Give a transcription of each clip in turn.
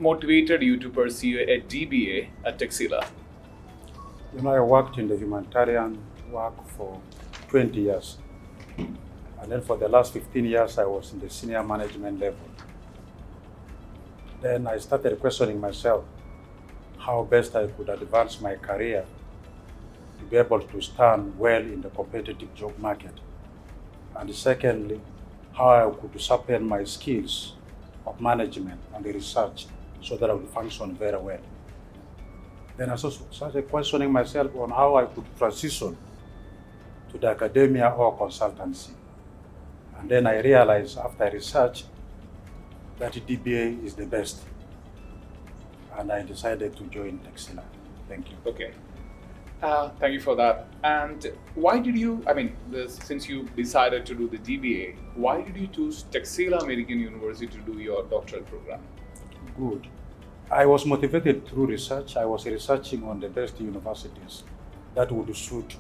what motivated you to pursue a DBA at Texila? I worked in the humanitarian work for 20 years. And then for the last 15 years, I was in the senior management level. Then I started questioning myself how best I could advance my career to be able to stand well in the competitive job market. And secondly, how I could sharpen my skills of management and the research so that I would function very well. Then I also started questioning myself on how I could transition to the academia or consultancy. And then I realized after research that DBA is the best. And I decided to join Texila. Thank you. Okay. Thank you for that. And why did you, since you decided to do the DBA, why did you choose Texila American University to do your doctoral program? Good. I was motivated through research. I was researching on the best universities that would suit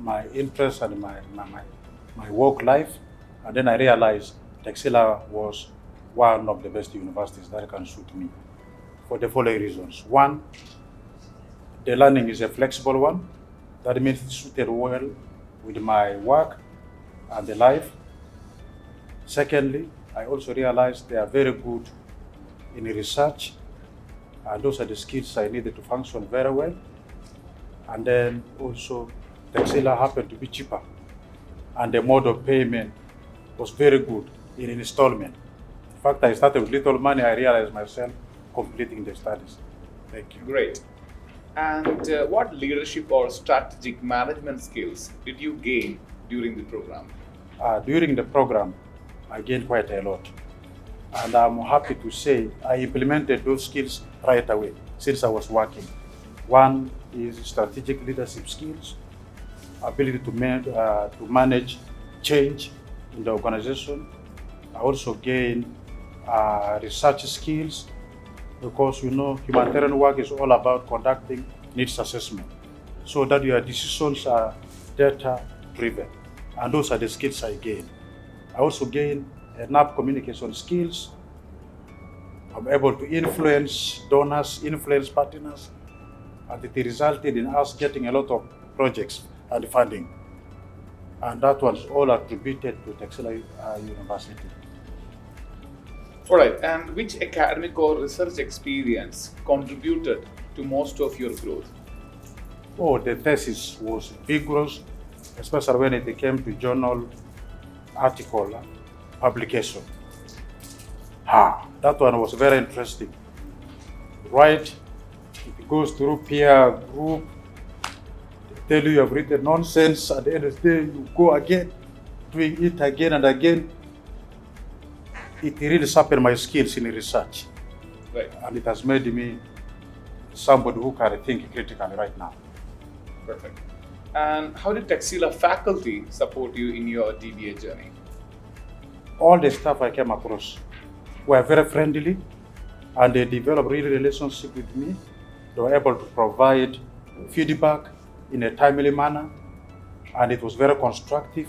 my interests and my work life. And then I realized Texila was one of the best universities that can suit me for the following reasons. One, the learning is a flexible one. That means it's suited well with my work and the life. Secondly, I also realized they are very good in research, and those are the skills I needed to function very well. And then also, Texila happened to be cheaper, and the mode of payment was very good in installment. In fact, I started with little money. I realized myself completing the studies. Thank you. Great. And what leadership or strategic management skills did you gain during the program? During the program, I gained quite a lot. And I'm happy to say I implemented those skills right away since I was working. One is strategic leadership skills, ability to manage change in the organization. I also gained research skills, because humanitarian work is all about conducting needs assessment so that your decisions are data driven, and those are the skills I gained. I also gained enough communication skills. I'm able to influence donors, influence partners, and it resulted in us getting a lot of projects and funding. And that was all attributed to Texila University. All right, and which academic or research experience contributed to most of your growth? The thesis was vigorous, especially when it came to journal article publication. That one was very interesting. Right, it goes through peer group, they tell you have written nonsense, at the end of the day you go again, doing it again and again. It really sharpened my skills in research. Right. And it has made me somebody who can think critically right now. Perfect. And how did Texila faculty support you in your DBA journey? All the staff I came across were very friendly, and they developed really relationship with me. They were able to provide feedback in a timely manner, and it was very constructive,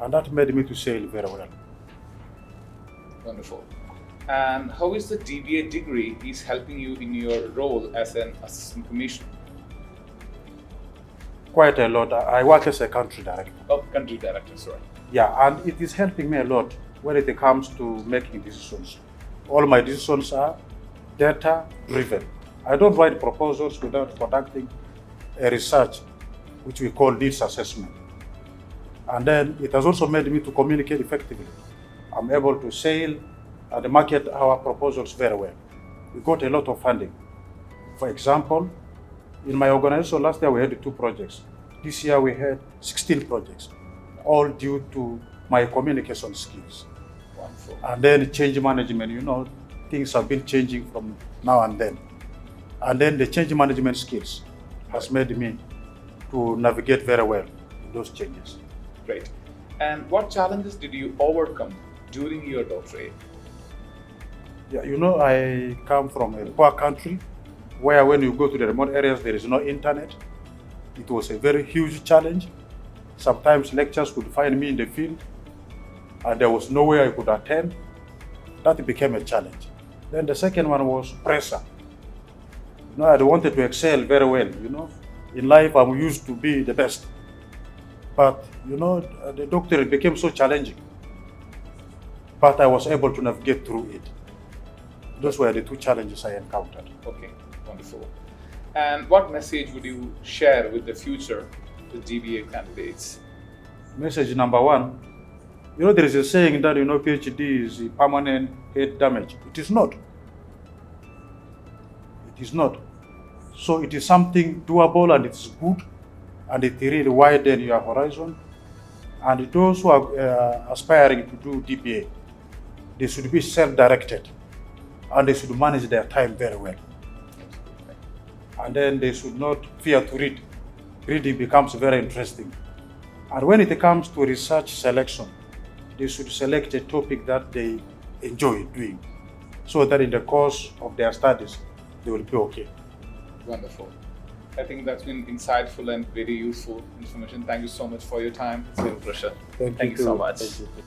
and that made me to sail very well. Wonderful. And how is the DBA degree is helping you in your role as an assistant commissioner? Quite a lot. I work as a country director. Oh, country director, sorry. Yeah, and it is helping me a lot when it comes to making decisions. All my decisions are data driven. I don't write proposals without conducting a research, which we call needs assessment. And then it has also made me to communicate effectively. I'm able to sell and market our proposals very well. We got a lot of funding. For example, in my organization last year we had 2 projects. This year we had 16 projects, all due to my communication skills. Wonderful. And then change management, things have been changing from now and then. And then the change management skills has made me to navigate very well those changes. Great. And what challenges did you overcome during your doctorate? Yeah, I come from a poor country where when you go to the remote areas, there is no internet. It was a very huge challenge. Sometimes lectures could find me in the field and there was no way I could attend. That became a challenge. Then the second one was pressure. I wanted to excel very well, In life, I'm used to be the best. But, the doctorate became so challenging. But I was able to navigate through it. Those were the two challenges I encountered. Okay, wonderful. And what message would you share with the future, the DBA candidates? Message number one, there is a saying that, PhD is permanent head damage. It is not. It is not. So it is something doable and it's good and it really widens your horizon. And those who are aspiring to do DBA, they should be self-directed and they should manage their time very well. And then they should not fear to read. Reading becomes very interesting. And when it comes to research selection, they should select a topic that they enjoy doing so that in the course of their studies, they will be okay. Wonderful. I think that's been insightful and very useful information. Thank you so much for your time. It's been a pleasure. Thank you so much. Thank you.